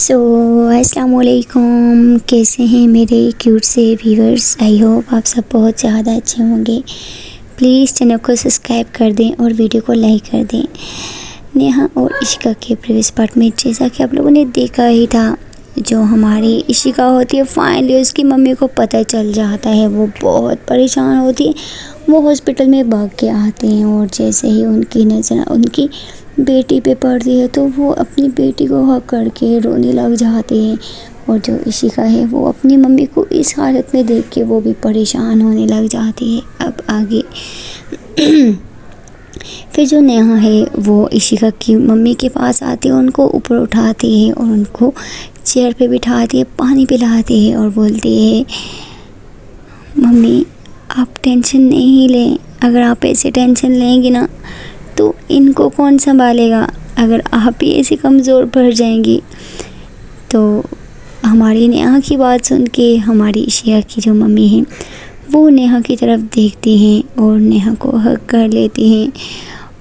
सो अस्सलाम वालेकुम, कैसे हैं मेरे क्यूट से व्यूअर्स। आई होप आप सब बहुत ज़्यादा अच्छे होंगे। प्लीज़ चैनल को सब्सक्राइब कर दें और वीडियो को लाइक कर दें। नेहा और इशिका के प्रीवियस पार्ट में जैसा कि आप लोगों ने देखा ही था, जो हमारी इशिका होती है फाइनली उसकी मम्मी को पता चल जाता है। वो बहुत परेशान होती है। वो हॉस्पिटल में भाग के आते हैं और जैसे ही उनकी नज़र उनकी बेटी पे पड़ती है तो वो अपनी बेटी को हक करके रोने लग जाते हैं। और जो इशिका है वो अपनी मम्मी को इस हालत में देख के वो भी परेशान होने लग जाती है। अब आगे फिर जो नेहा है वो इशिका की मम्मी के पास आती है, उनको ऊपर उठाती है और उनको चेयर पे बिठाती है, पानी पिलाती है और बोलती है मम्मी आप टेंशन नहीं लें। अगर आप ऐसे टेंशन लेंगी ना तो इनको कौन संभालेगा। अगर आप ही ऐसे कमज़ोर पड़ जाएंगी तो। हमारी नेहा की बात सुन के हमारी इशिका की जो मम्मी है वो नेहा की तरफ देखती हैं और नेहा को हग कर लेती हैं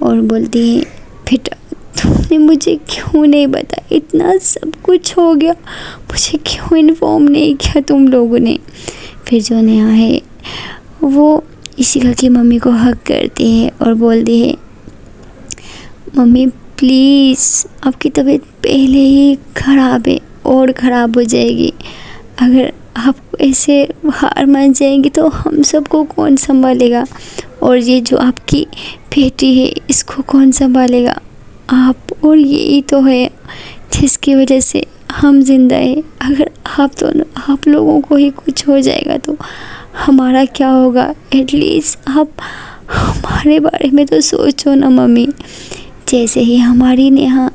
और बोलती हैं बेटा तुमने मुझे क्यों नहीं बताया, इतना सब कुछ हो गया, मुझे क्यों इन्फॉर्म नहीं किया तुम लोगों ने। फिर जो नेहा है वो इशिका की मम्मी को हग करती है और बोलती है मम्मी प्लीज़ आपकी तबीयत पहले ही ख़राब है और ख़राब हो जाएगी। अगर आप ऐसे हार मान जाएंगी तो हम सबको कौन संभालेगा, और ये जो आपकी बेटी है इसको कौन संभालेगा। आप और यही तो है जिसकी वजह से हम जिंदा हैं। अगर आप लोगों को ही कुछ हो जाएगा तो हमारा क्या होगा। एटलीस्ट आप हमारे बारे में तो सोचो ना मम्मी। जैसे ही हमारी नेहा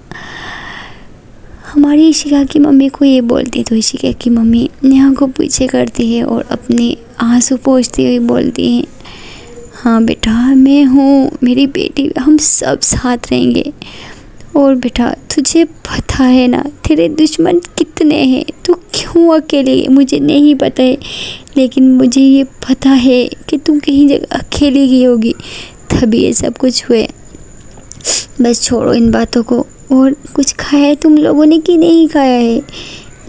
हमारी इशिका की मम्मी को ये बोलती तो इशिका की मम्मी नेहा को पीछे करती है और अपने आंसू पोंछती हुई बोलती है हाँ बेटा मैं हूँ, मेरी बेटी, हम सब साथ रहेंगे। और बेटा तुझे पता है ना तेरे दुश्मन कितने हैं, तू क्यों अकेली है मुझे नहीं पता है, लेकिन मुझे ये पता है कि तू कहीं जगह अकेली गई होगी तभी ये सब कुछ हुए। बस छोड़ो इन बातों को। और कुछ खाया है तुम लोगों ने कि नहीं खाया है।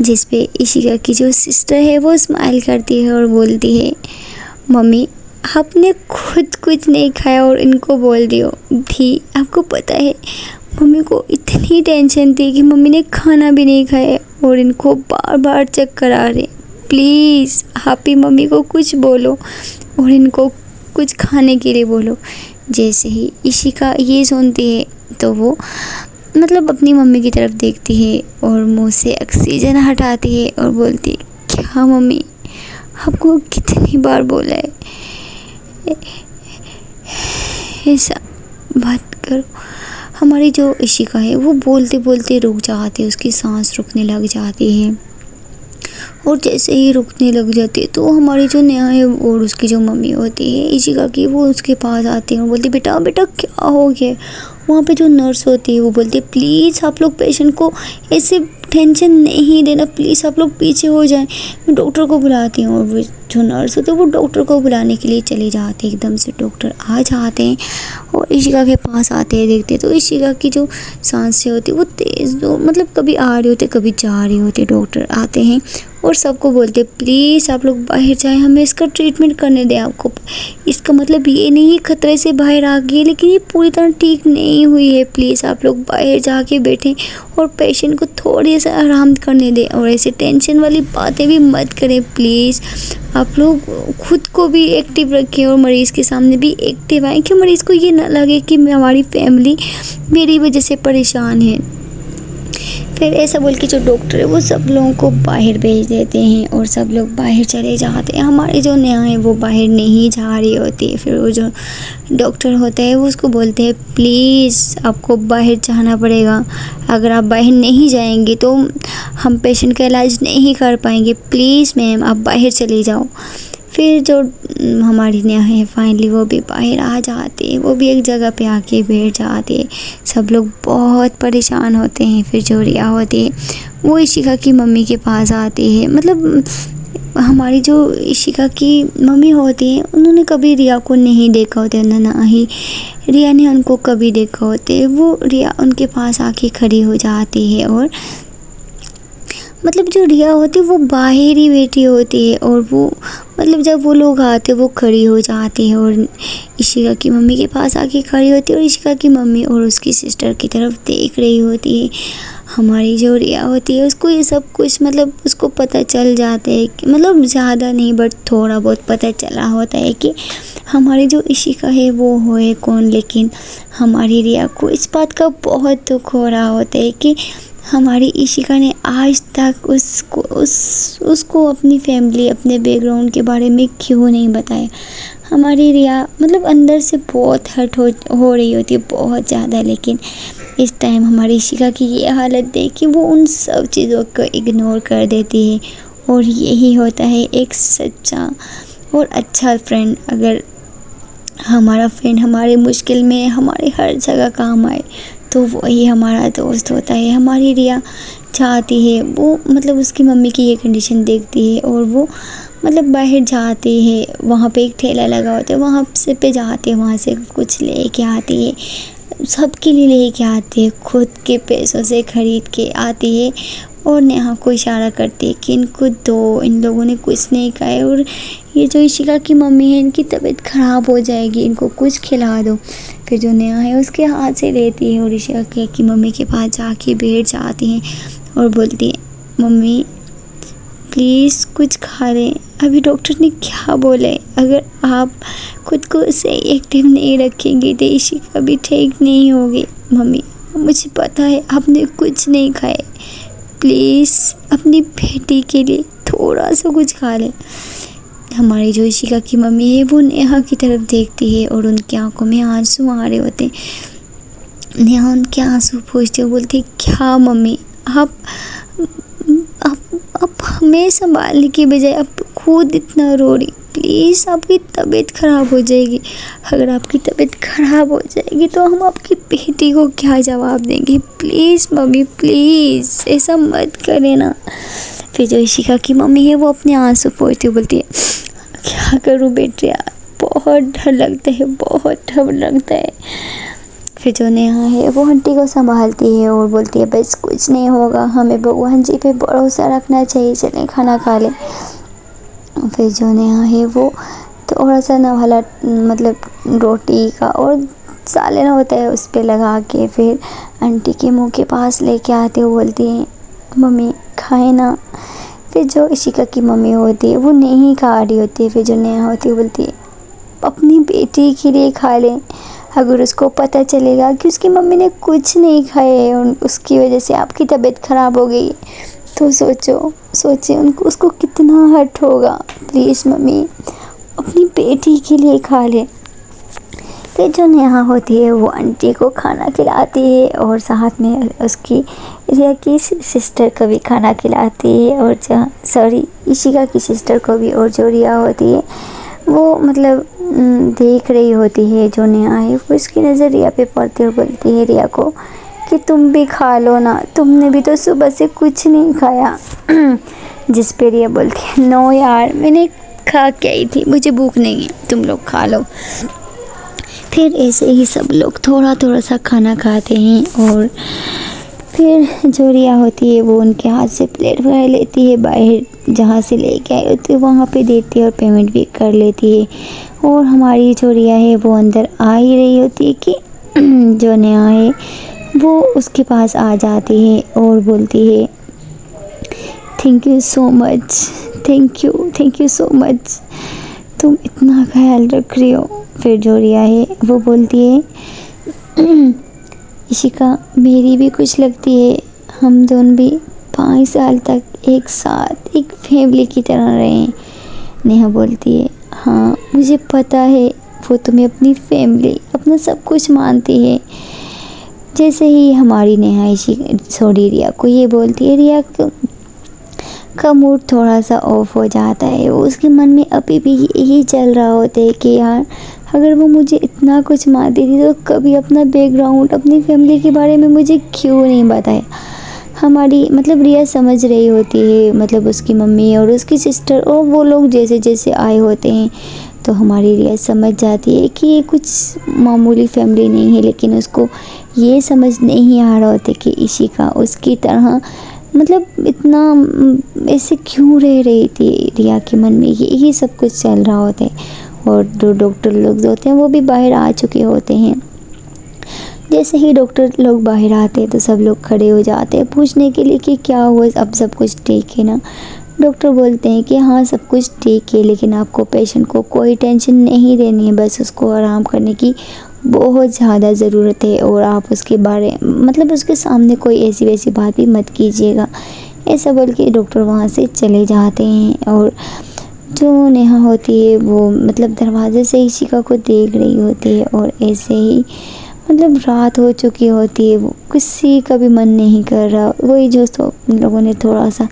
जिस पे इशिका की जो सिस्टर है वो स्माइल करती है और बोलती है मम्मी आपने खुद कुछ नहीं खाया और इनको बोल दियो थी। आपको पता है मम्मी को इतनी टेंशन थी कि मम्मी ने खाना भी नहीं खाया और इनको बार बार चक्कर आ रहे। प्लीज़ आप ही मम्मी को कुछ बोलो और इनको कुछ खाने के लिए बोलो। जैसे ही इशिका ये सुनती है तो वो अपनी मम्मी की तरफ देखती है और मुंह से ऑक्सीजन हटाती है और बोलती है क्या मम्मी आपको कितनी बार बोला है ऐसा बात करो। हमारी जो इशिका है वो बोलते बोलते रुक जाती है, उसकी सांस रुकने लग जाती है। और जैसे ही रुकने लग जाती है तो हमारी जो नेहा है और उसकी जो मम्मी होती है इशिका की वो उसके पास आती है और बोलती बेटा बेटा क्या हो गया। वहाँ पे जो नर्स होती है वो बोलती है प्लीज़ आप लोग पेशेंट को ऐसे टेंशन नहीं देना, प्लीज़ आप लोग पीछे हो जाएं, मैं डॉक्टर को बुलाती हूँ। और वो जो नर्स होते हैं वो डॉक्टर को बुलाने के लिए चले जाते हैं। एकदम से डॉक्टर आ जाते हैं और इशिका के पास आते हैं, देखते हैं तो इशिका की जो सांसें होती है वो तेज़ कभी आ रही होती कभी जा रही होती। डॉक्टर आते हैं और सबको बोलते प्लीज़ आप लोग बाहर जाएं, हमें इसका ट्रीटमेंट करने दें। आपको इसका मतलब ये नहीं खतरे से बाहर आ गई है लेकिन ये पूरी तरह ठीक नहीं हुई है। प्लीज़ आप लोग बाहर जाके बैठें और पेशेंट को थोड़ी सा आराम करने दें और ऐसे टेंशन वाली बातें भी मत करें। प्लीज़ आप लोग खुद को भी एक्टिव रखें और मरीज़ के सामने भी एक्टिव आएँ कि मरीज़ को ये ना लगे कि हमारी फैमिली मेरी वजह से परेशान है। फिर ऐसा बोल के जो डॉक्टर है वो सब लोगों को बाहर भेज देते हैं और सब लोग बाहर चले जाते हैं। हमारी जो नेहा है वो बाहर नहीं जा रही होती है। फिर वो जो डॉक्टर होता है वो उसको बोलते हैं प्लीज़ आपको बाहर जाना पड़ेगा, अगर आप बाहर नहीं जाएंगे तो हम पेशेंट का इलाज नहीं कर पाएंगे, प्लीज़ मैम आप बाहर चली जाओ। फिर जो हमारी नेहा है फाइनली वो भी बाहर आ जाती है, वो भी एक जगह पे आके बैठ जाती है। सब लोग बहुत परेशान होते हैं। फिर जो रिया होती है वो इशिका की मम्मी के पास आती है। हमारी जो इशिका की मम्मी होती है उन्होंने कभी रिया को नहीं देखा होता है, ना ही रिया ने उनको कभी देखा होता है। वो रिया उनके पास आके खड़ी हो जाती है और मतलब जो रिया होती है वो बाहर ही बैठी होती है, और वो मतलब जब वो लोग आते वो खड़ी हो जाती है और इशिका की मम्मी के पास आके खड़ी होती है, और इशिका की मम्मी और उसकी सिस्टर की तरफ देख रही होती है। हमारी जो रिया होती है उसको ये सब कुछ मतलब उसको पता चल जाता है कि मतलब ज़्यादा नहीं बट थोड़ा बहुत पता चला होता है कि हमारी जो इशिका है वो है कौन। लेकिन हमारी रिया को इस बात का बहुत दुख हो रहा होता है कि हमारी इशिका ने आज तक उसको अपनी फैमिली अपने बैकग्राउंड के बारे में क्यों नहीं बताया। हमारी रिया मतलब अंदर से बहुत हर्ट हो रही होती है, बहुत ज़्यादा। लेकिन इस टाइम हमारी इशिका की ये हालत देख के वो उन सब चीज़ों को इग्नोर कर देती है। और यही होता है एक सच्चा और अच्छा फ्रेंड। अगर हमारा फ्रेंड हमारे मुश्किल में हमारे हर जगह काम आए तो वही हमारा दोस्त होता है। हमारी रिया चाहती है वो मतलब उसकी मम्मी की ये कंडीशन देखती है और वो मतलब बाहर जाती है, वहाँ पे एक ठेला लगा होता है वहाँ से पे जाती है, वहाँ से कुछ लेके आती है, सबके लिए लेके आती है, खुद के पैसों से ख़रीद के आती है। और नेहा को इशारा करती है कि इनको दो, इन लोगों ने कुछ नहीं खाया और ये जो इशिका की मम्मी है इनकी तबीयत ख़राब हो जाएगी, इनको कुछ खिला दो। फिर जो नेहा है उसके हाथ से लेती है और इशिका की मम्मी के पास जाके बैठ जाती हैं और बोलती है मम्मी प्लीज़ कुछ खा लें, अभी डॉक्टर ने क्या बोला है, अगर आप खुद को सही एक्टिव नहीं रखेंगे तो इशिका भी ठीक नहीं होगी। मम्मी मुझे पता है आपने कुछ नहीं खाया, प्लीज़ अपनी बेटी के लिए थोड़ा सा कुछ खा लें। हमारी जो इशिका की मम्मी है वो नेहा की तरफ देखती है और उनकी आंखों में आंसू आ रहे होते हैं। नेहा उनके आंसू पोंछती है, बोलती क्या मम्मी आप हमें संभालने की बजाय आप खुद इतना रो रही, प्लीज़ आपकी तबीयत ख़राब हो जाएगी। अगर आपकी तबीयत ख़राब हो जाएगी तो हम आपकी बेटी को क्या जवाब देंगे, प्लीज़ मम्मी प्लीज़ ऐसा मत करें ना। फिर जो इशिका की मम्मी है वो अपने आंसू पोंछती बोलती है क्या करूँ बेटिया, बहुत डर लगता है, बहुत डर लगता है। फिर जो नेहा है वो आंटी को संभालती है और बोलती है बस कुछ नहीं होगा, हमें भगवान जी पे भरोसा रखना चाहिए, चलें खाना खा लें। फिर जो नेहा है वो थोड़ा सा ना वाला मतलब रोटी का और सालन होता है उस पर लगा के फिर आंटी के मुंह के पास लेके आते हुए बोलती है मम्मी खाए ना। फिर जो इशिका की मम्मी होती है वो नहीं खा रही होती है। फिर जो नेहा होती है बोलती है अपनी बेटी के लिए खा लें, अगर उसको पता चलेगा कि उसकी मम्मी ने कुछ नहीं खाया है और उसकी वजह से आपकी तबीयत ख़राब हो गई तो सोचे उसको कितना हर्ट होगा। प्लीज़ मम्मी अपनी बेटी के लिए खा ले। फिर जो नेहा होती है वो आंटी को खाना खिलाती है और साथ में उसकी रिया की सिस्टर को भी खाना खिलाती है और इशिका की सिस्टर को भी। और जो रिया होती है वो मतलब देख रही होती है जो नेहा है वो इसकी नज़र रिया पे पड़ती है और बोलती है रिया को कि तुम भी खा लो ना, तुमने भी तो सुबह से कुछ नहीं खाया। जिस पे रिया बोलती है नो यार मैंने खा के आई थी, मुझे भूख नहीं है, तुम लोग खा लो। फिर ऐसे ही सब लोग थोड़ा थोड़ा सा खाना खाते हैं और फिर जो रिया होती है वो उनके हाथ से प्लेट वगैरह लेती है, बाहर जहाँ से लेके आई होती है वहाँ पे देती है और पेमेंट भी कर लेती है। और हमारी जो रिया है वो अंदर आ ही रही होती है कि जो नेहा है वो उसके पास आ जाती है और बोलती है thank you so much, thank you so much, तुम इतना ख्याल रख रही हो। फिर जो रिया है वो बोलती है इशिका मेरी भी कुछ लगती है, हम दोनों भी 5 साल तक एक साथ एक फैमिली की तरह रहे। नेहा बोलती है हाँ मुझे पता है, वो तुम्हें अपनी फैमिली अपना सब कुछ मानती है। जैसे ही हमारी नेहा रिया को ये बोलती है, रिया का मूड थोड़ा सा ऑफ हो जाता है। उसके मन में अभी भी यही चल रहा होता है कि यार अगर वो मुझे इतना कुछ मानती थी तो कभी अपना बैकग्राउंड अपनी फैमिली के बारे में मुझे क्यों नहीं बताया। हमारी मतलब रिया समझ रही होती है, मतलब उसकी मम्मी और उसकी सिस्टर और वो लोग जैसे जैसे आए होते हैं तो हमारी रिया समझ जाती है कि ये कुछ मामूली फैमिली नहीं है। लेकिन उसको ये समझ नहीं आ रहा होता कि इशिका उसकी तरह मतलब इतना ऐसे क्यों रह रही थी रिया के मन में, यही सब कुछ चल रहा होता है। और जो डॉक्टर लोग जो होते हैं वो भी बाहर आ चुके होते हैं। जैसे ही डॉक्टर लोग बाहर आते हैं तो सब लोग खड़े हो जाते हैं पूछने के लिए कि क्या हुआ, अब सब कुछ ठीक है ना। डॉक्टर बोलते हैं कि हाँ सब कुछ ठीक है, लेकिन आपको पेशेंट को कोई टेंशन नहीं देनी है, बस उसको आराम करने की बहुत ज़्यादा ज़रूरत है, और आप उसके बारे मतलब उसके सामने कोई ऐसी वैसी बात भी मत कीजिएगा। ऐसा बोल के डॉक्टर वहाँ से चले जाते हैं। और जो नेहा होती है वो मतलब दरवाजे से इशिका को देख रही होती है, और ऐसे ही मतलब रात हो चुकी होती है, वो किसी का भी मन नहीं कर रहा, वही जो तो लोगों ने थोड़ा सा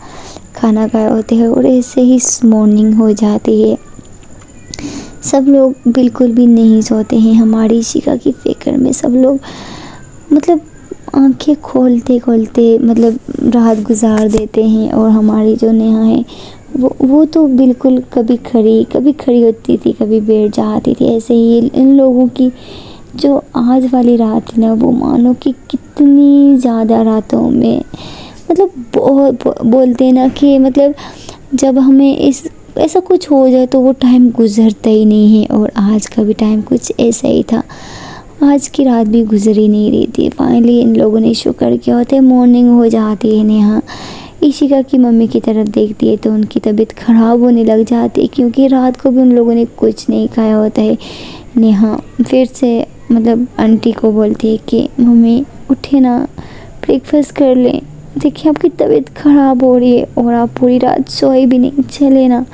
खाना खाया होते हैं, और ऐसे ही मॉर्निंग हो जाती है। सब लोग बिल्कुल भी नहीं सोते हैं, हमारी इशिका की फिक्र में सब लोग मतलब आंखें खोलते खोलते मतलब रात गुजार देते हैं। और हमारी जो नेहा है वो तो बिल्कुल कभी खड़ी होती थी, कभी बैठ जाती थी। ऐसे ही इन लोगों की जो आज वाली रात थी ना, वो मानो कि कितनी ज़्यादा रातों में मतलब बहुत बोलते हैं ना कि मतलब जब हमें इस ऐसा कुछ हो जाए तो वो टाइम गुजरता ही नहीं है, और आज का भी टाइम कुछ ऐसा ही था। आज की रात भी गुजर ही नहीं रही थी। फाइनली इन लोगों ने शुक्र किया होता है, मॉर्निंग हो जाती है। नेहा इशिका की मम्मी की तरफ देखती है तो उनकी तबीयत ख़राब होने लग जाती है, क्योंकि रात को भी उन लोगों ने कुछ नहीं खाया होता है। नेहा फिर से मतलब आंटी को बोलती है कि मम्मी उठे ना, ब्रेकफास्ट कर लें, देखिए आपकी तबीयत ख़राब हो रही है और आप पूरी रात सोए भी नहीं, चले ना।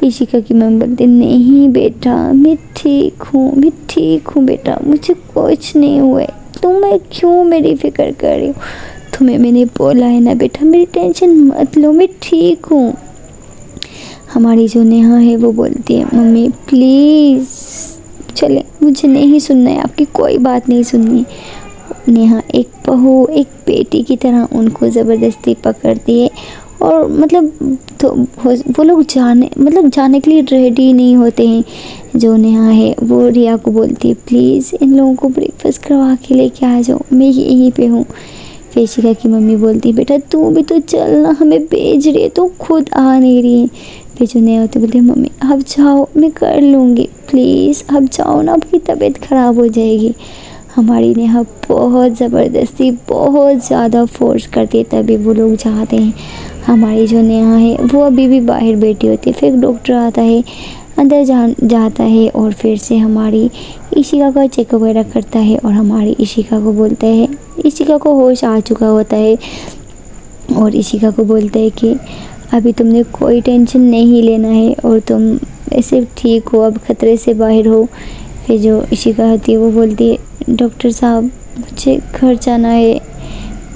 इशिका की मम्मी बोलती नहीं बेटा मैं ठीक हूँ बेटा, मुझे कुछ नहीं हुआ है, तुम्हें क्यों मेरी फिक्र कर रही हो, तुम्हें मैंने बोला है ना बेटा मेरी टेंशन मत लो, मैं ठीक हूँ। हमारी जो नेहा है वो बोलती है मम्मी प्लीज़ चले, मुझे नहीं सुनना है, आपकी कोई बात नहीं सुननी। नेहा एक बहू एक बेटी की तरह उनको ज़बरदस्ती पकड़ती है, और मतलब तो वो लोग जाने के लिए रेडी नहीं होते हैं। जो नेहा है वो रिया को बोलती है प्लीज़ इन लोगों को ब्रेकफास्ट करवा के लेके आ जाओ, मैं यहीं पे हूँ। फिर इशिका की मम्मी बोलती है बेटा तू भी तो चलना, हमें भेज रही है तो खुद आ नहीं रही है। फिर जो नेहा होती बोलती है मम्मी आप जाओ मैं कर लूँगी, प्लीज़ आप जाओ ना, आपकी तबीयत ख़राब हो जाएगी। हमारी नेहा बहुत ज़बरदस्ती बहुत ज़्यादा फोर्स करती है, तभी वो लोग जाते हैं। हमारी जो नेहा है वो अभी भी बाहर बैठी होती है। फिर डॉक्टर आता है, अंदर जाता है, और फिर से हमारी इशिका का चेक वगैरह करता है, और हमारी इशिका को बोलता है, इशिका को होश आ चुका होता है, और इशिका को बोलता है कि अभी तुमने कोई टेंशन नहीं लेना है, और तुम ऐसे ठीक हो, अब ख़तरे से बाहर हो। फिर जो इशिका होती है वो बोलती है डॉक्टर साहब मुझे घर जाना है,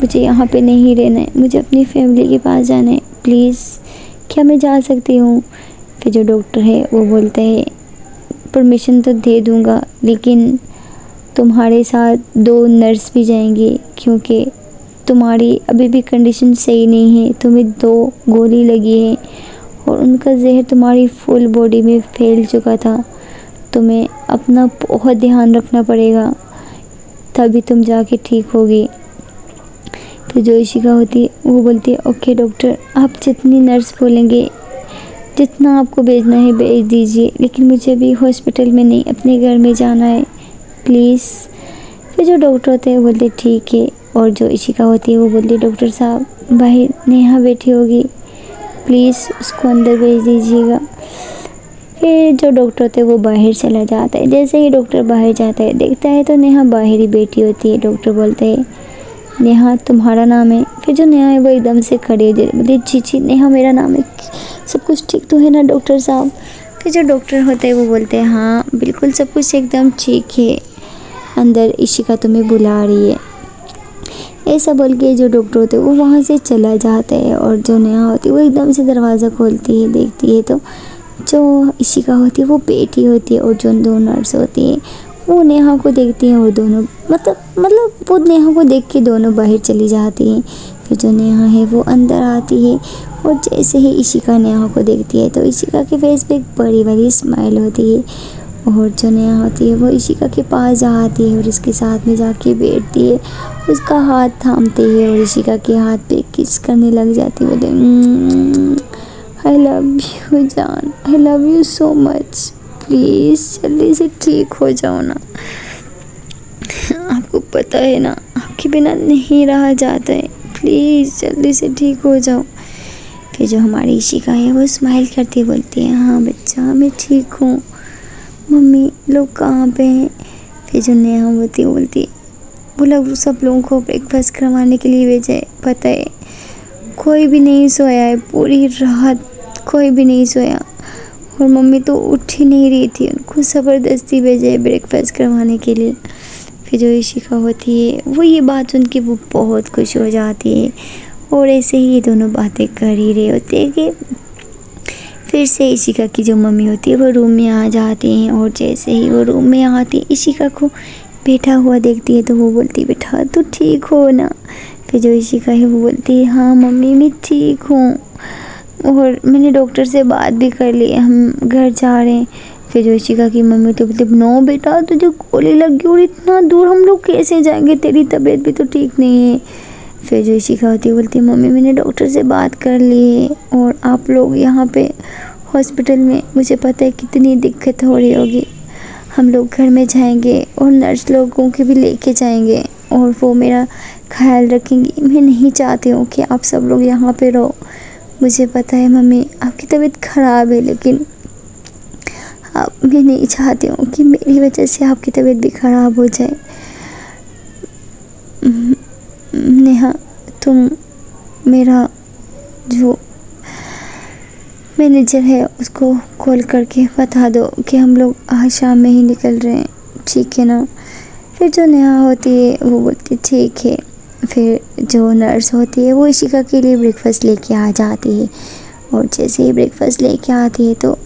मुझे यहाँ पे नहीं रहना है, मुझे अपनी फैमिली के पास जाना है, प्लीज़ क्या मैं जा सकती हूँ। फिर जो डॉक्टर है वो बोलता है परमिशन तो दे दूँगा, लेकिन तुम्हारे साथ 2 नर्स भी जाएंगी, क्योंकि तुम्हारी अभी भी कंडीशन सही नहीं है, तुम्हें 2 गोली लगी है, और उनका जहर तुम्हारी फुल बॉडी में फैल चुका था, तुम्हें अपना बहुत ध्यान रखना पड़ेगा, तभी तुम जाके ठीक होगी। तो जो इशिका होती है वो बोलती है ओके डॉक्टर, आप जितनी नर्स बोलेंगे, जितना आपको भेजना है भेज दीजिए, लेकिन मुझे अभी हॉस्पिटल में नहीं अपने घर में जाना है प्लीज़। फिर जो डॉक्टर होते हैं वो बोलते ठीक है, और जो इशिका होती है वो बोलती है डॉक्टर साहब बाहर नेहा बैठी होगी, प्लीज़ उसको अंदर भेज दीजिएगा। फिर जो डॉक्टर होते हैं वो बाहर चला जाता है। जैसे ही डॉक्टर बाहर जाता है देखता है तो नेहा बाहर ही बैठी होती है। डॉक्टर बोलते हैं नेहा तुम्हारा नाम है। फिर जो नेहा है वो एकदम से खड़ी हो बोलती जी जी नेहा मेरा नाम है, सब कुछ ठीक तो है ना डॉक्टर साहब। फिर जो डॉक्टर होते हैं वो बोलते हैं हाँ बिल्कुल सब कुछ एकदम ठीक है, अंदर इशिका तुम्हें बुला रही है। ऐसा बोल के जो डॉक्टर होते हैं वो वहाँ से चला जाता है, और जो नेहा होती है वो एकदम से दरवाज़ा खोलती है, देखती है तो जो इशिका होती है वो बेटी होती है, और जो 2 नर्स होती है वो नेहा को देखती हैं, और दोनों मतलब वो नेहा को देख के दोनों बाहर चली जाती हैं। फिर जो नेहा है वो अंदर आती है, और जैसे ही इशिका नेहा को देखती है तो इशिका के फेस पे एक बड़ी वाली स्माइल होती है, और जो नेहा होती है वो इशिका के पास जाती है और उसके साथ में जाके बैठती है, उसका हाथ थामती है और इशिका के हाथ पे किस करने लग जाती है, बोले आई लव यू जान, I love you so much, please जल्दी से ठीक हो जाओ ना, आपको पता है ना आपके बिना नहीं रहा जाता है, प्लीज़ जल्दी से ठीक हो जाओ। फिर जो हमारी इशिका है वो स्माइल करती बोलती है हाँ बच्चा मैं ठीक हूँ, मम्मी लोग कहाँ पे हैं। फिर जो नेहा होती है बोलती है वो लोग सब लोगों को ब्रेकफास्ट करवाने के लिए भेजा है, पता है कोई भी नहीं सोया है, पूरी रात कोई भी नहीं सोया और मम्मी तो उठ ही नहीं रही थी, उनको ज़बरदस्ती भेजा है ब्रेकफास्ट करवाने के लिए। फिर जो इशिका होती है वो ये बात सुन के वो बहुत खुश हो जाती है और ऐसे ही ये दोनों बातें कर ही रहे होते हैं कि फिर से इशिका की जो मम्मी होती है वो रूम में आ जाती हैं और जैसे ही वो रूम में आती है इशिका को बैठा हुआ देखती है तो वो बोलती है बेटा तू ठीक हो ना। फिर जो इशिका है वो बोलती है हाँ मम्मी मैं ठीक हूँ और मैंने डॉक्टर से बात भी कर ली, हम घर जा रहे हैं। फिर जो इशिका की मम्मी तो बोलती नो बेटा तुझे गोली लगी और इतना दूर हम लोग कैसे जाएंगे, तेरी तबीयत भी तो ठीक नहीं है। फिर जो इशिका होती है बोलती है मम्मी मैंने डॉक्टर से बात कर ली है और आप लोग यहाँ पे हॉस्पिटल में मुझे पता है कितनी दिक्कत हो रही होगी, हम लोग घर में जाएंगे और नर्स लोगों के भी लेके जाएंगे और वो मेरा ख्याल रखेंगी। मैं नहीं चाहती हूँ कि आप सब लोग यहाँ पे रहो, मुझे पता है मम्मी आपकी तबीयत ख़राब है लेकिन मैं नहीं चाहती हूँ कि मेरी वजह से आपकी तबीयत भी ख़राब हो जाए। नेहा तुम मेरा जो मैनेजर है उसको कॉल करके बता दो कि हम लोग आज शाम में ही निकल रहे हैं, ठीक है ना। फिर जो नेहा होती है वो बोलती ठीक है। फिर जो नर्स होती है वो इशिका के लिए ब्रेकफास्ट लेके आ जाती है और जैसे ही ब्रेकफास्ट लेके आती है तो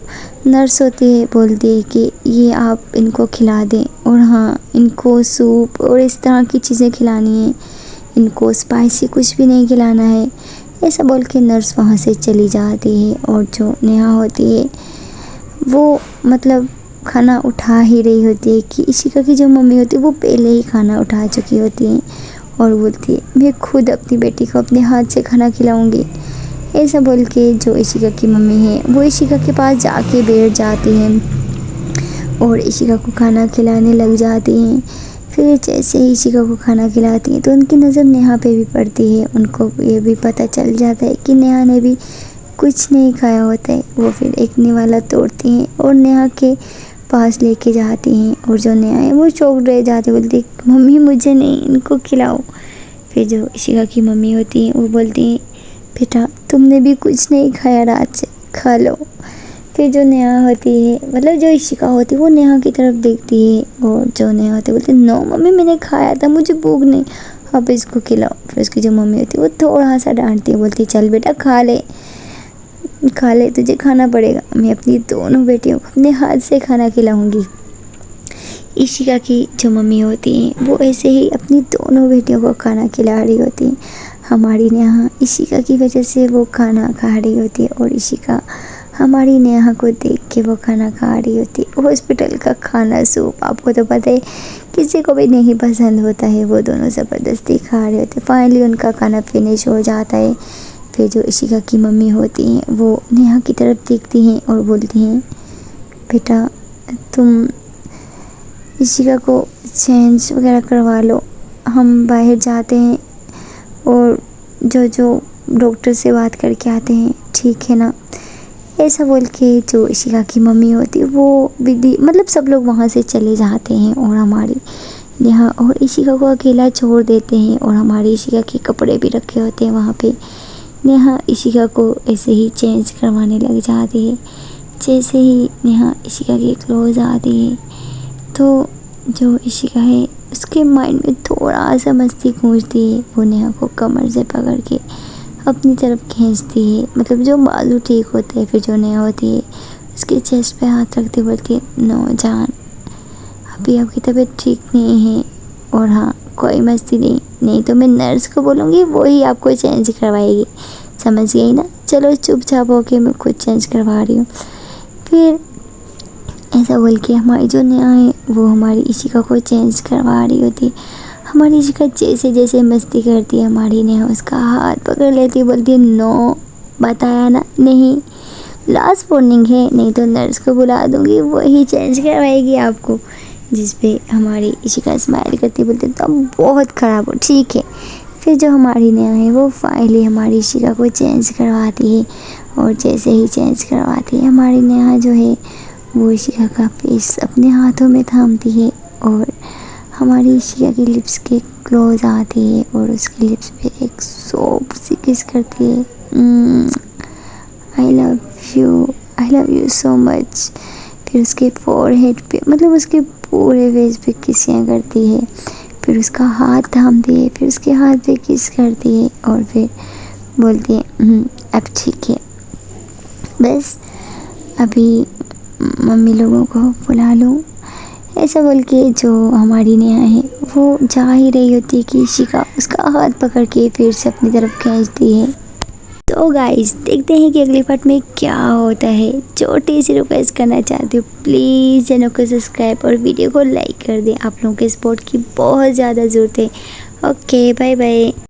नर्स होती है बोलती है कि ये आप इनको खिला दें और हाँ इनको सूप और इस तरह की चीज़ें खिलानी है, इनको स्पाइसी कुछ भी नहीं खिलाना है। ऐसा बोल के नर्स वहाँ से चली जाती है और जो नेहा होती है वो मतलब खाना उठा ही रही होती है कि इशिका की जो मम्मी होती है वो पहले ही खाना उठा चुकी होती है और बोलती है मैं खुद अपनी बेटी को अपने हाथ से खाना खिलाऊंगी। ऐसा बोल के जो इशिका की मम्मी है वो इशिका के पास जाके बैठ जाती हैं और इशिका को खाना खिलाने लग जाती हैं। फिर जैसे ही इशिका को खाना खिलाती हैं तो उनकी नज़र नेहा पे भी पड़ती है, उनको ये भी पता चल जाता है कि नेहा ने भी कुछ नहीं खाया होता है। वो फिर एक निवाला तोड़ती हैं और नेहा के पास लेके जाती हैं और जो नेहा है वो चौंक रह जाती है, बोलती मम्मी मुझे नहीं इनको खिलाओ। फिर जो इशिका की मम्मी होती हैं वो बोलती हैं बेटा तुमने भी कुछ नहीं खाया रात से, खा लो। फिर जो नेहा होती है मतलब जो इशिका होती है वो नेहा की तरफ देखती है और जो नेहा होती है बोलती है नो मम्मी मैंने खाया था, मुझे भूख नहीं, अब इसको खिलाओ। फिर उसकी जो मम्मी होती है वो थोड़ा सा डांटती है, बोलती है चल बेटा खा ले तुझे खाना पड़ेगा, मैं अपनी दोनों बेटियों को अपने हाथ से खाना खिलाऊंगी। इशिका की जो मम्मी होती हैं वो ऐसे ही अपनी दोनों बेटियों को खाना खिला रही होती हैं। हमारी नेहा इशिका की वजह से वो खाना खा रही होती है और इशिका हमारी नेहा को देख के वो खाना खा रही होती है। हॉस्पिटल का खाना सूप आपको तो पता है किसी को भी नहीं पसंद होता है, वो दोनों ज़बरदस्ती खा रहे होते। फाइनली उनका खाना फिनिश हो जाता है। फिर जो इशिका की मम्मी होती हैं वो नेहा की तरफ देखती हैं और बोलती हैं बेटा तुम इशिका को चेंज वगैरह करवा लो, हम बाहर जाते हैं और जो डॉक्टर से बात करके आते हैं, ठीक है ना। ऐसा बोल के जो इशिका की मम्मी होती है वो विधि मतलब सब लोग वहाँ से चले जाते हैं और हमारी नेहा और इशिका को अकेला छोड़ देते हैं और हमारी इशिका के कपड़े भी रखे होते हैं वहाँ पे। नेहा इशिका को ऐसे ही चेंज करवाने लग जाती है। जैसे ही नेहा इशिका के क्लोज आती है तो जो इशिका है उसके माइंड में थोड़ा सा मस्ती गूंजती है, वो नेहा को कमर से पकड़ के अपनी तरफ खींचती है, मतलब जो बाजू ठीक होता है। फिर जो नेहा होती है उसके चेस्ट पे हाथ रखते बोलती है नो जान अभी आपकी तबीयत ठीक नहीं है और हाँ कोई मस्ती नहीं तो मैं नर्स को बोलूँगी वो ही आपको चेंज करवाएगी, समझ गई ना। चलो चुपचाप होके मैं खुद चेंज करवा रही हूँ। फिर ऐसा बोल के हमारी जो नेहा है वो हमारी इशिका को चेंज करवा रही होती। हमारी इशिका जैसे जैसे मस्ती करती है हमारी नेहा उसका हाथ पकड़ लेती, बोलती है नो, बताया ना, नहीं, लास्ट वार्निंग है, नहीं तो नर्स को बुला दूंगी, वही चेंज करवाएगी आपको। जिस पे हमारी इशिका स्माइल करती बोलती है तुम बहुत ख़राब हो, ठीक है। फिर जो हमारी नेहा है वो फाइनली हमारी इशिका को चेंज करवाती है, और जैसे ही चेंज करवाती है हमारी नेहा जो है वो इशिका का फेस अपने हाथों में थामती है और हमारी इशिका की लिप्स के क्लोज आती है और उसके लिप्स पे एक सॉफ्ट सी किस करती है। I love you so much. फिर उसके फोरहेड पे, मतलब उसके पूरे फेस पे किसियाँ करती है, फिर उसका हाथ थामती है, फिर उसके हाथ पे किस करती है और फिर बोलती है अब ठीक है, बस अभी मम्मी लोगों को बुला लो। ऐसा बोल के जो हमारी नेहा है वो जा ही रही होती है कि इशिका उसका हाथ पकड़ के फिर से अपनी तरफ खींचती है। तो गाइस देखते हैं कि अगली पार्ट में क्या होता है। छोटी सी रिक्वेस्ट करना चाहती हूँ, प्लीज़ चैनल को सब्सक्राइब और वीडियो को लाइक कर दें। आप लोगों के सपोर्ट की बहुत ज़्यादा ज़रूरत है। Okay, bye bye.